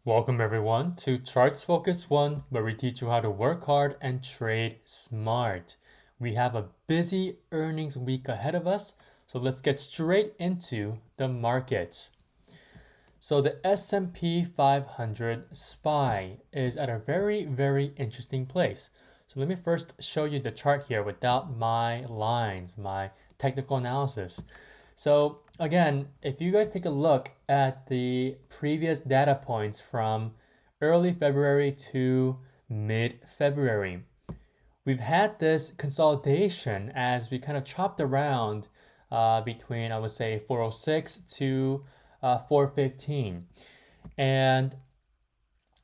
Welcome everyone to Charts Focus 1, where we teach you how to work hard and trade smart. We have a busy earnings week ahead of us, so let's get straight into the markets. So the S&P 500 SPY is at a very interesting place. So let me first show you the chart here without my lines, my technical analysis. So again, if you guys take a look at the previous data points from early February to mid-February, we've had this consolidation as we kind of chopped around between, I would say, 406 to 415. And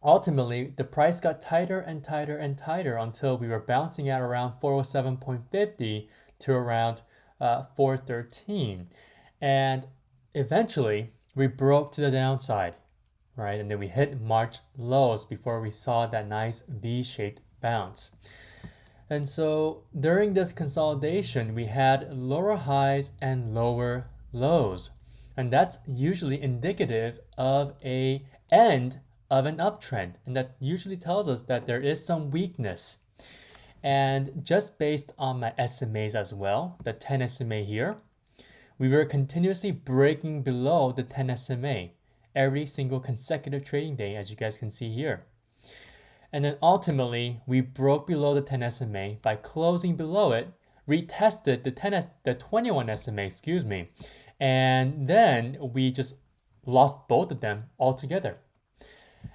ultimately, the price got tighter and tighter and tighter until we were bouncing at around 407.50 to around 413. And eventually, we broke to the downside, right? And then we hit March lows before we saw that nice V-shaped bounce. And so during this consolidation, we had lower highs and lower lows. And that's usually indicative of a end of an uptrend. And that usually tells us that there is some weakness. And just based on my SMAs as well, the 10 SMA here, we were continuously breaking below the 10 SMA every single consecutive trading day, as you guys can see here. And then ultimately, we broke below the 10 SMA by closing below it, retested the 21 SMA, and then we just lost both of them altogether.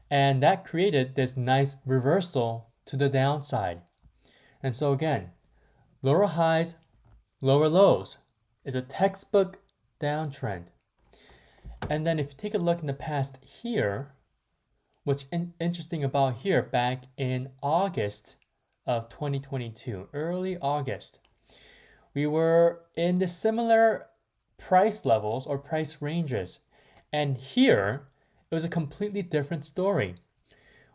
And that created this nice reversal to the downside. And so again, lower highs, lower lows is a textbook downtrend. And then if you take a look in the past here, what's interesting about here, back in August of 2022, early August, we were in the similar price levels or price ranges. And here, it was a completely different story.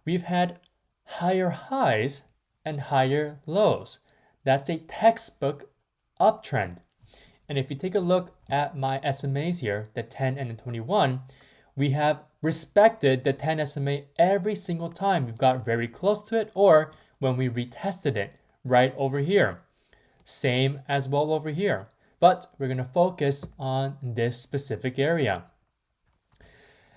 We've had higher highs and higher lows. That's a textbook uptrend. And if you take a look at my SMAs here, the 10 and the 21, we have respected the 10 SMA every single time we've got very close to it or when we retested it right over here. Same as well over here. But we're going to focus on this specific area.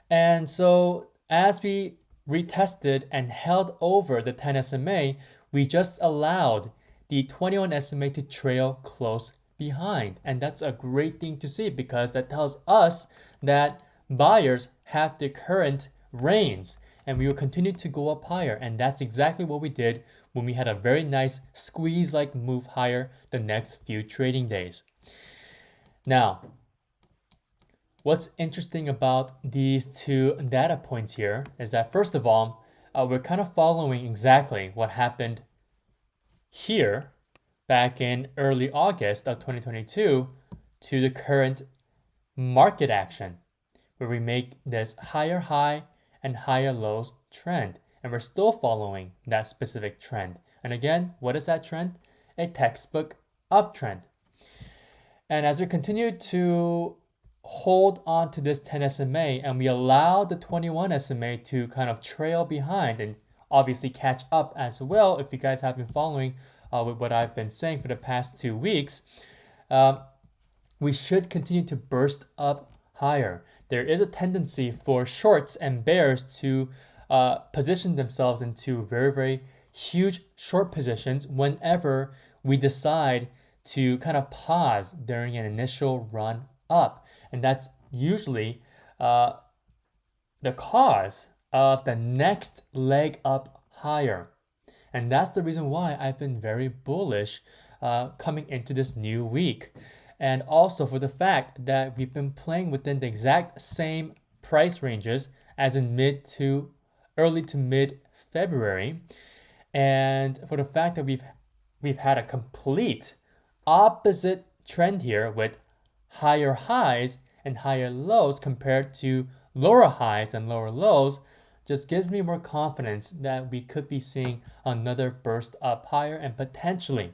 And so as we retested and held over the 10 SMA, we just allowed the 21 SMA to trail close behind. And that's a great thing to see because that tells us that buyers have the current reins and we will continue to go up higher. And that's exactly what we did when we had a very nice squeeze-like move higher the next few trading days. Now, what's interesting about these two data points here is that first of all, we're kind of following exactly what happened here back in early August of 2022 to the current market action where we make this higher high and higher lows trend. And we're still following that specific trend. And again, what is that trend? A textbook uptrend. And as we continue to hold on to this 10 SMA and we allow the 21 SMA to kind of trail behind and obviously catch up as well, if you guys have been following with what I've been saying for the past 2 weeks, we should continue to burst up higher. There is a tendency for shorts and bears to position themselves into very huge short positions whenever we decide to kind of pause during an initial run up. And that's usually the cause of the next leg up higher. And that's the reason why I've been very bullish coming into this new week. And also for the fact that we've been playing within the exact same price ranges as in early to mid February. And for the fact that we've had a complete opposite trend here with higher highs and higher lows compared to lower highs and lower lows, just gives me more confidence that we could be seeing another burst up higher and potentially,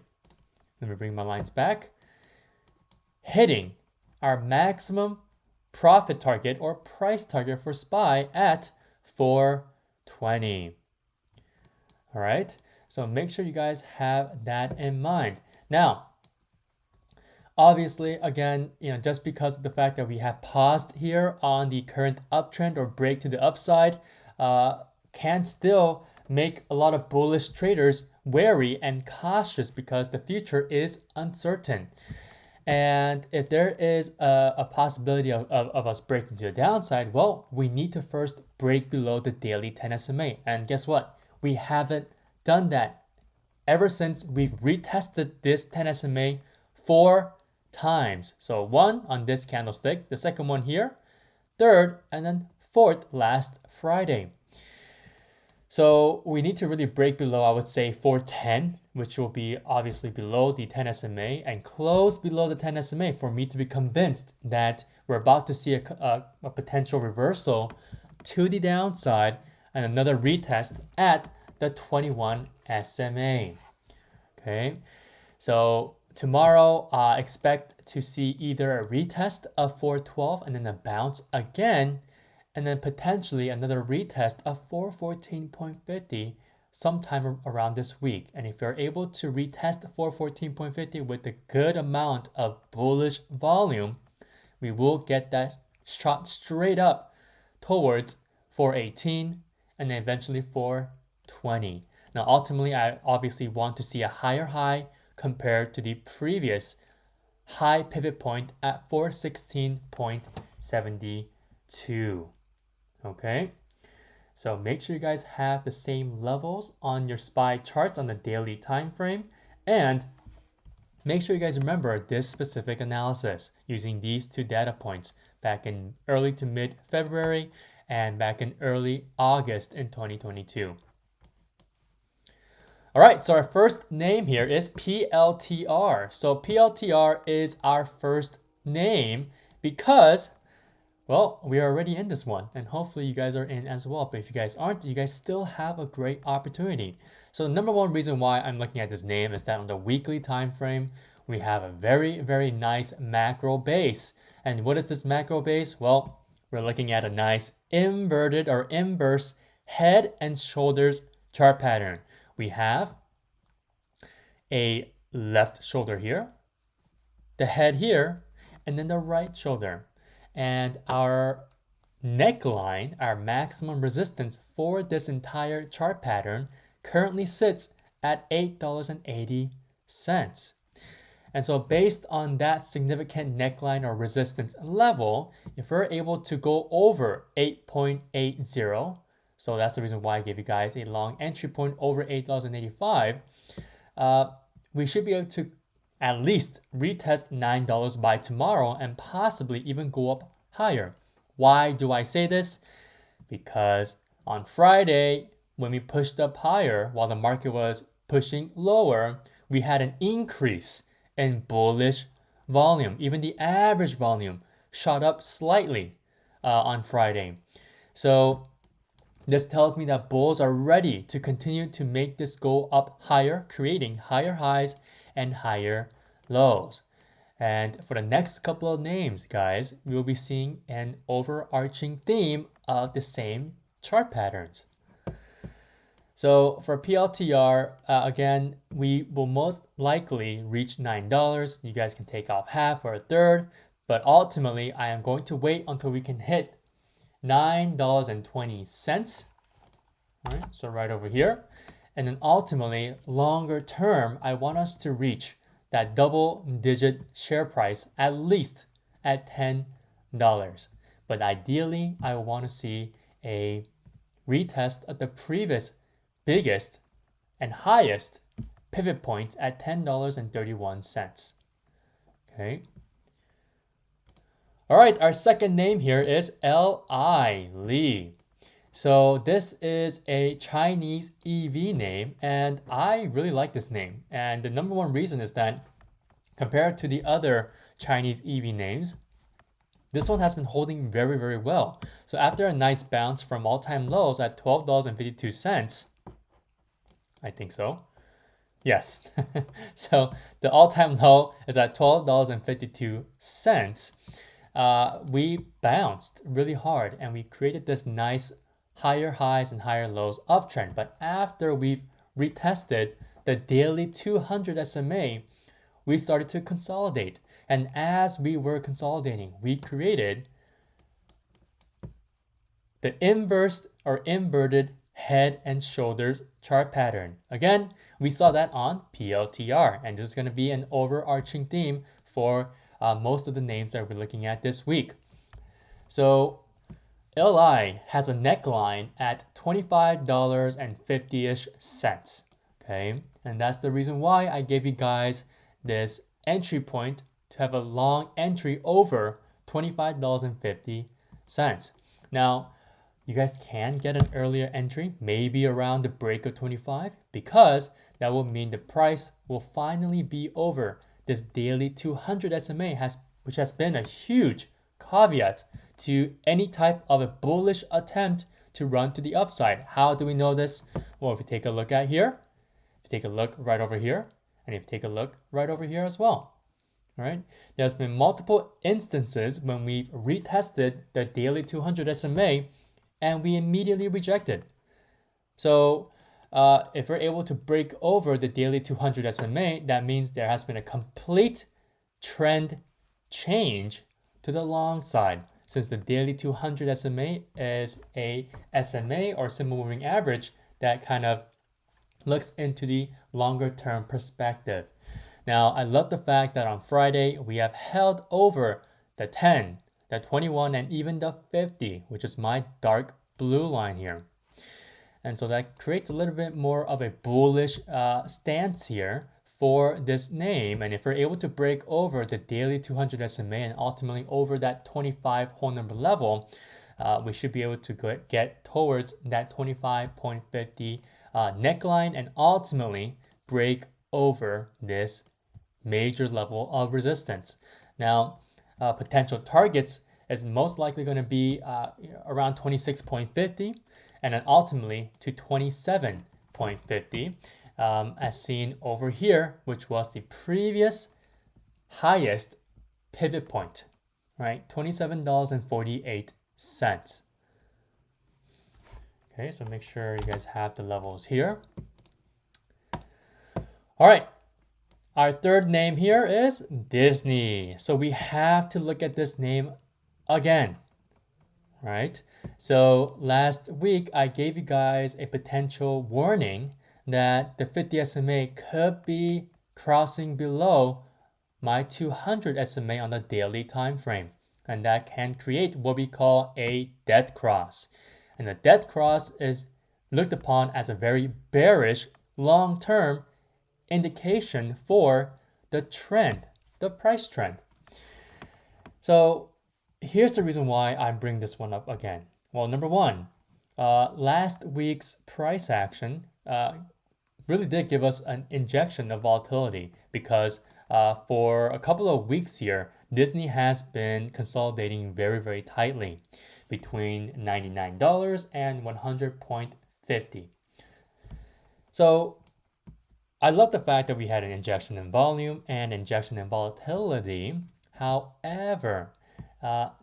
let me bring my lines back, hitting our maximum profit target or price target for SPY at 420. All right, so make sure you guys have that in mind. Now, obviously, again, just because of the fact that we have paused here on the current uptrend or break to the upside, can still make a lot of bullish traders wary and cautious because the future is uncertain. And if there is a possibility of us breaking to the downside, well, we need to first break below the daily 10 SMA. And guess what? We haven't done that ever since we've retested this 10 SMA 4 times. So one on this candlestick, the second one here, third, and then fourth last Friday. So we need to really break below, I would say, 410, which will be obviously below the 10 SMA, and close below the 10 SMA for me to be convinced that we're about to see a potential reversal to the downside and another retest at the 21 SMA. Okay, so tomorrow, expect to see either a retest of 412 and then a bounce again, and then potentially another retest of 414.50 sometime around this week. And if you're able to retest 414.50 with a good amount of bullish volume, we will get that shot straight up towards 418 and then eventually 420. Now, ultimately, I obviously want to see a higher high compared to the previous high pivot point at 416.72. Okay, so make sure you guys have the same levels on your SPY charts on the daily time frame, and make sure you guys remember this specific analysis using these two data points back in early to mid February and back in early August in 2022. All right, so our first name here is PLTR. So PLTR is our first name because, well, we are already in this one, and hopefully you guys are in as well. But if you guys aren't, you guys still have a great opportunity. So the number one reason why I'm looking at this name is that on the weekly time frame, we have a very, very nice macro base. And what is this macro base? Well, we're looking at a nice inverted or inverse head and shoulders chart pattern. We have a left shoulder here, the head here, and then the right shoulder. And our neckline, our maximum resistance for this entire chart pattern currently sits at $8.80. And so based on that significant neckline or resistance level, if we're able to go over 8.80, so that's the reason why I gave you guys a long entry point over $8.85, we should be able to at least retest $9 by tomorrow and possibly even go up higher. Why do I say this? Because on Friday, when we pushed up higher while the market was pushing lower, we had an increase in bullish volume. Even the average volume shot up slightly on Friday. So this tells me that bulls are ready to continue to make this go up higher, creating higher highs and higher lows. And for the next couple of names, guys, we will be seeing an overarching theme of the same chart patterns. So for PLTR, again, we will most likely reach $9. You guys can take off half or a third, but ultimately I am going to wait until we can hit $9.20. All right, so right over here. And then ultimately, longer term, I want us to reach that double-digit share price at least at $10. But ideally, I want to see a retest of the previous biggest and highest pivot points at $10.31. Okay. All right, our second name here is Li. So this is a Chinese EV name, and I really like this name. And the number one reason is that compared to the other Chinese EV names, this one has been holding very, very well. So after a nice bounce from all-time lows at $12.52, I think so. Yes. So the all-time low is at $12.52. We bounced really hard and we created this nice higher highs and higher lows uptrend. But after we've retested the daily 200 SMA, we started to consolidate. And as we were consolidating, we created the inverse or inverted head and shoulders chart pattern. Again, we saw that on PLTR, and this is going to be an overarching theme for most of the names that we're looking at this week. So LI has a neckline at $25.50-ish. Okay, and that's the reason why I gave you guys this entry point to have a long entry over $25.50. Now, you guys can get an earlier entry, maybe around the break of 25, because that will mean the price will finally be over this daily 200 SMA, which has been a huge caveat to any type of a bullish attempt to run to the upside. How do we know this? Well, if you take a look at here, if you take a look right over here, and if you take a look right over here as well. All right, there's been multiple instances when we've retested the daily 200 SMA and we immediately rejected. So if we're able to break over the daily 200 SMA, that means there has been a complete trend change to the long side, since the daily 200 SMA is a SMA or simple moving average that kind of looks into the longer term perspective. Now, I love the fact that on Friday, we have held over the 10, the 21, and even the 50, which is my dark blue line here. And so that creates a little bit more of a bullish stance here for this name. And if we're able to break over the daily 200 SMA and ultimately over that 25 whole number level, we should be able to get towards that 25.50 neckline and ultimately break over this major level of resistance. Now, potential targets is most likely going to be around 26.50 and then ultimately to 27.50 as seen over here, which was the previous highest pivot point, right? $27.48. Okay, so make sure you guys have the levels here. All right. Our third name here is Disney. So we have to look at this name again, right? So last week, I gave you guys a potential warning that the 50 SMA could be crossing below my 200 SMA on the daily time frame. And that can create what we call a death cross. And a death cross is looked upon as a very bearish long-term indication for the trend, the price trend. So here's the reason why I bring this one up again. Well, number one, last week's price action really did give us an injection of volatility because for a couple of weeks here, Disney has been consolidating very, very tightly between $99 and 100.50. So I love the fact that we had an injection in volume and injection in volatility. However,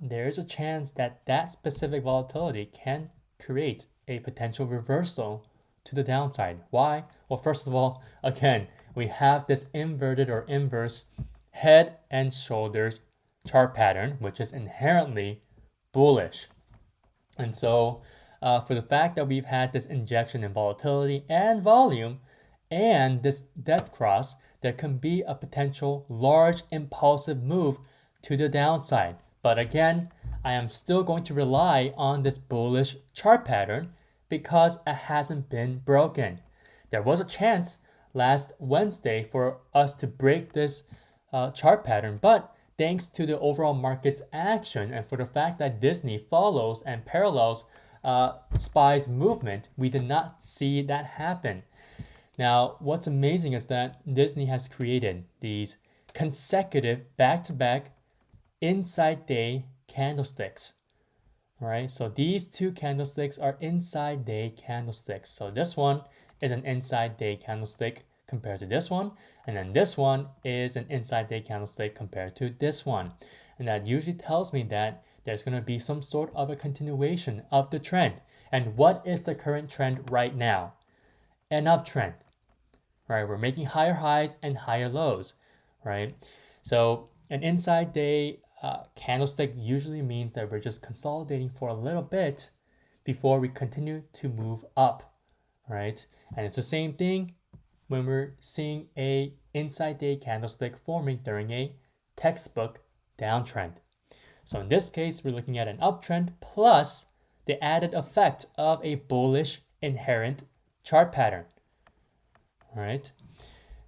there is a chance that that specific volatility can create a potential reversal to the downside. Why? Well, first of all, again, we have this inverted or inverse head and shoulders chart pattern, which is inherently bullish. And so for the fact that we've had this injection in volatility and volume, and this death cross, there can be a potential large impulsive move to the downside. But again, I am still going to rely on this bullish chart pattern because it hasn't been broken. There was a chance last Wednesday for us to break this chart pattern, but thanks to the overall market's action and for the fact that Disney follows and parallels SPY's movement, we did not see that happen. Now, what's amazing is that Disney has created these consecutive back-to-back inside day candlesticks. All right, so these two candlesticks are inside day candlesticks. So this one is an inside day candlestick compared to this one, and then this one is an inside day candlestick compared to this one. And that usually tells me that there's going to be some sort of a continuation of the trend. And what is the current trend right now? An uptrend, right? We're making higher highs and higher lows, right? So an inside day candlestick usually means that we're just consolidating for a little bit before we continue to move up, right? And it's the same thing when we're seeing a inside day candlestick forming during a textbook downtrend. So in this case, we're looking at an uptrend plus the added effect of a bullish inherent chart pattern. All right.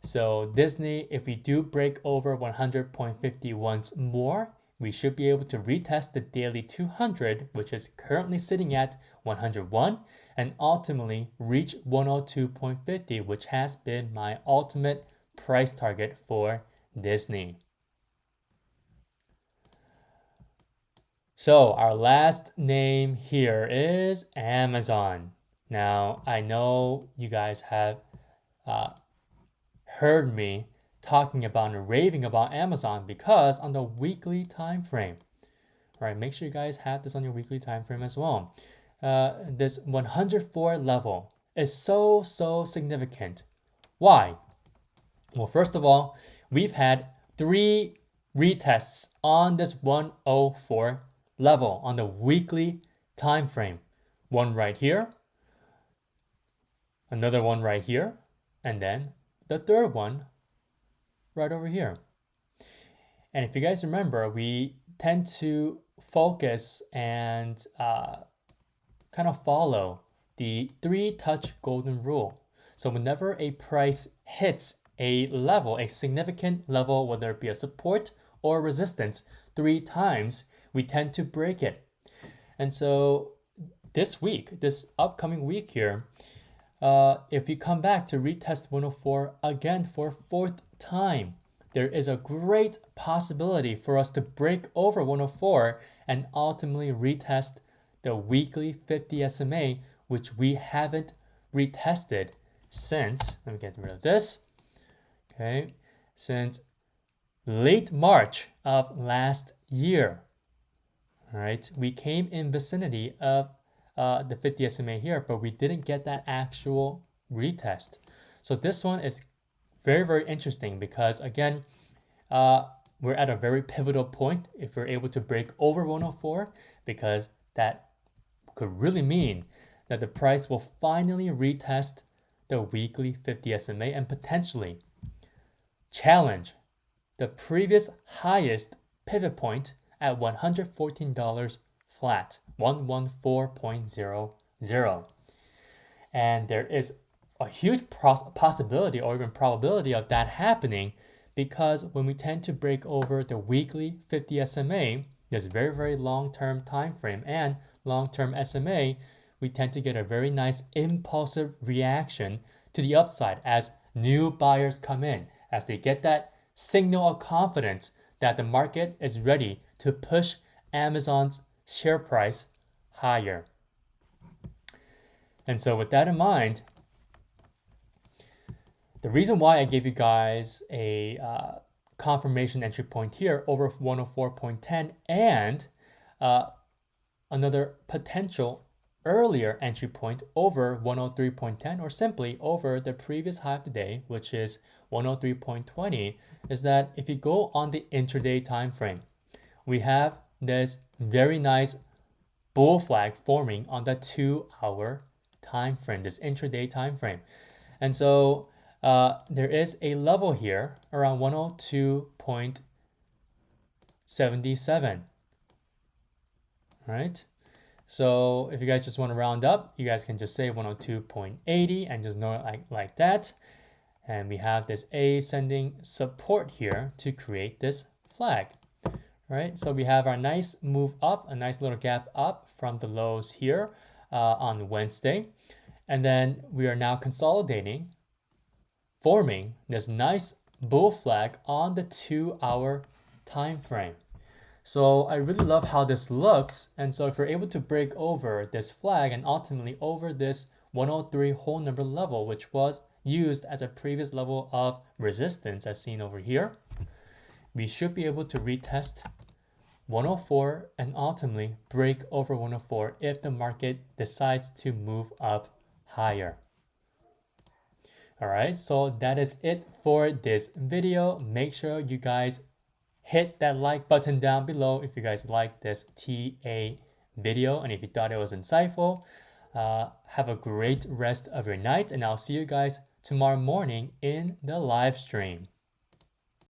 So Disney, if we do break over 100.50 once more, we should be able to retest the daily 200, which is currently sitting at 101, and ultimately reach 102.50, which has been my ultimate price target for Disney. So our last name here is Amazon. Now, I know you guys have heard me talking about and raving about Amazon because on the weekly time frame, all right, make sure you guys have this on your weekly time frame as well. This 104 level is so significant. Why? Well, first of all, we've had 3 retests on this 104 level on the weekly time frame. One right here, another one right here, and then the third one right over here. And if you guys remember, we tend to focus and kind of follow the 3-touch golden rule. So whenever a price hits a level, a significant level, whether it be a support or resistance, 3 times, we tend to break it. And so this week, this upcoming week here, if you come back to retest 104 again for 4th time, there is a great possibility for us to break over 104 and ultimately retest the weekly 50 SMA, which we haven't retested since, let me get rid of this, okay, since late March of last year. All right, we came in vicinity of the 50 SMA here, but we didn't get that actual retest. So this one is very interesting because again, we're at a very pivotal point if we're able to break over 104, because that could really mean that the price will finally retest the weekly 50 SMA and potentially challenge the previous highest pivot point at $114 flat, 114.00. And there is a huge possibility or even probability of that happening, because when we tend to break over the weekly 50 SMA, this very long-term time frame and long-term SMA, we tend to get a very nice impulsive reaction to the upside as new buyers come in, as they get that signal of confidence that the market is ready to push Amazon's share price higher. And so with that in mind, the reason why I gave you guys a confirmation entry point here over 104.10 and another potential earlier entry point over 103.10, or simply over the previous high of the day, which is 103.20, is that if you go on the intraday time frame, we have this very nice bull flag forming on the 2-hour time frame, this intraday time frame. And so there is a level here around 102.77, right? So if you guys just want to round up, you guys can just say 102.80 and just know it like that. And we have this ascending support here to create this flag, right? So we have our nice move up, a nice little gap up from the lows here on Wednesday. And then we are now consolidating, forming this nice bull flag on the 2-hour time frame. So I really love how this looks. And so if we're able to break over this flag and ultimately over this 103 whole number level, which was used as a previous level of resistance as seen over here, we should be able to retest 104 and ultimately break over 104 if the market decides to move up higher. All right, so that is it for this video. Make sure you guys hit that like button down below if you guys like this TA video and if you thought it was insightful. Have a great rest of your night, and I'll see you guys tomorrow morning in the live stream.